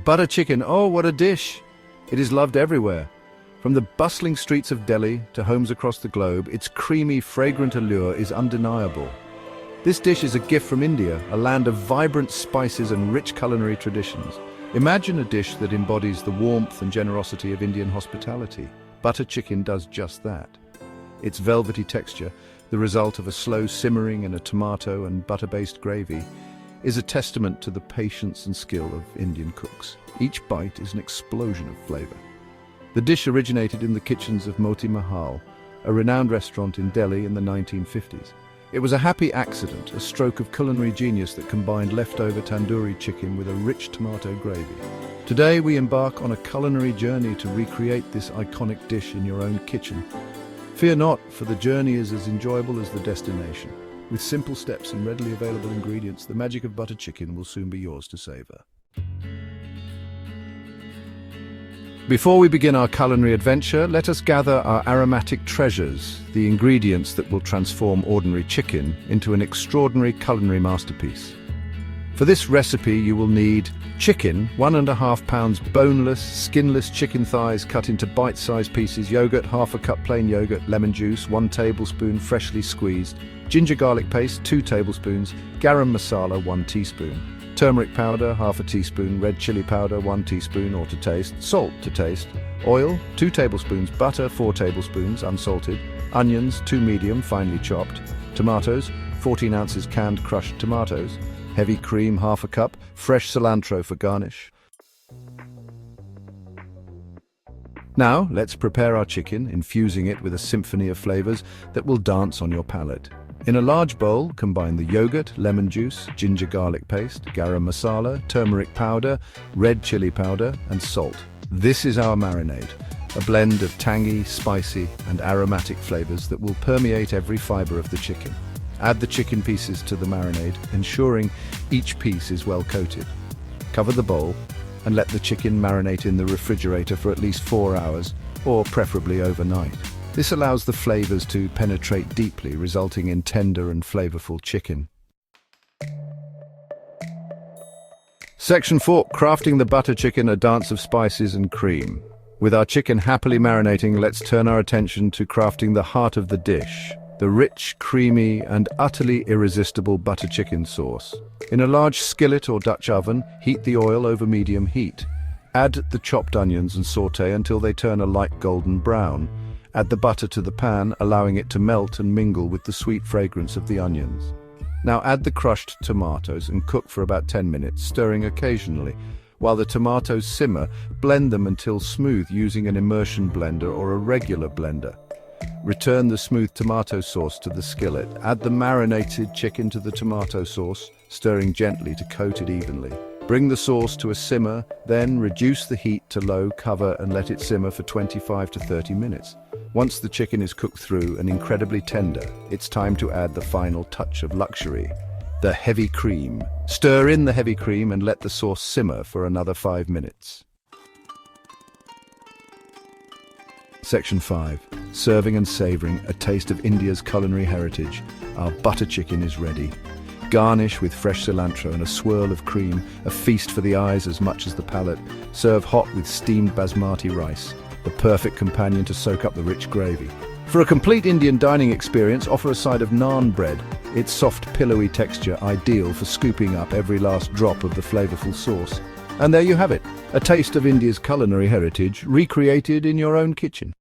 Butter chicken, oh what a dish! It is loved everywhere. From the bustling streets of Delhi to homes across the globe, its creamy, fragrant allure is undeniable. This dish is a gift from India, a land of vibrant spices and rich culinary traditions. Imagine a dish that embodies the warmth and generosity of Indian hospitality. Butter chicken does just that. Its velvety texture, the result of a slow simmering in a tomato and butter-based gravy, is a testament to the patience and skill of Indian cooks. Each bite is an explosion of flavor. The dish originated in the kitchens of Moti Mahal, a renowned restaurant in Delhi in the 1950s. It was a happy accident, a stroke of culinary genius that combined leftover tandoori chicken with a rich tomato gravy. Today we embark on a culinary journey to recreate this iconic dish in your own kitchen. Fear not, for the journey is as enjoyable as the destination. With simple steps and readily available ingredients, the magic of butter chicken will soon be yours to savor. Before we begin our culinary adventure, let us gather our aromatic treasures, the ingredients that will transform ordinary chicken into an extraordinary culinary masterpiece. For this recipe you will need chicken, 1.5 pounds boneless, skinless chicken thighs cut into bite-sized pieces, yogurt, half a cup plain yogurt, lemon juice, 1 tablespoon freshly squeezed, ginger garlic paste, 2 tablespoons, garam masala, 1 teaspoon, turmeric powder, half a teaspoon, red chili powder, 1 teaspoon or to taste, salt to taste, oil, 2 tablespoons, butter, 4 tablespoons, unsalted, onions, 2 medium, finely chopped, tomatoes, 14 ounces canned crushed tomatoes, heavy cream, half a cup, fresh cilantro for garnish. Now, let's prepare our chicken, infusing it with a symphony of flavors that will dance on your palate. In a large bowl, combine the yogurt, lemon juice, ginger garlic paste, garam masala, turmeric powder, red chili powder, and salt. This is our marinade, a blend of tangy, spicy, and aromatic flavors that will permeate every fiber of the chicken. Add the chicken pieces to the marinade, ensuring each piece is well coated. Cover the bowl and let the chicken marinate in the refrigerator for at least 4 hours, or preferably overnight. This allows the flavors to penetrate deeply, resulting in tender and flavorful chicken. Section 4. Crafting the butter chicken, a dance of spices and cream. With our chicken happily marinating, let's turn our attention to crafting the heart of the dish. The rich, creamy, and utterly irresistible butter chicken sauce. In a large skillet or Dutch oven, heat the oil over medium heat. Add the chopped onions and sauté until they turn a light golden brown. Add the butter to the pan, allowing it to melt and mingle with the sweet fragrance of the onions. Now add the crushed tomatoes and cook for about 10 minutes, stirring occasionally. While the tomatoes simmer, blend them until smooth using an immersion blender or a regular blender. Return the smooth tomato sauce to the skillet. Add the marinated chicken to the tomato sauce, stirring gently to coat it evenly. Bring the sauce to a simmer, then reduce the heat to low, cover and let it simmer for 25 to 30 minutes. Once the chicken is cooked through and incredibly tender, it's time to add the final touch of luxury, the heavy cream. Stir in the heavy cream and let the sauce simmer for another 5 minutes. Section 5. Serving and savouring, a taste of India's culinary heritage. Our butter chicken is ready. Garnish with fresh cilantro and a swirl of cream, a feast for the eyes as much as the palate. Serve hot with steamed basmati rice, the perfect companion to soak up the rich gravy. For a complete Indian dining experience, offer a side of naan bread. Its soft, pillowy texture ideal for scooping up every last drop of the flavorful sauce. And there you have it, a taste of India's culinary heritage recreated in your own kitchen.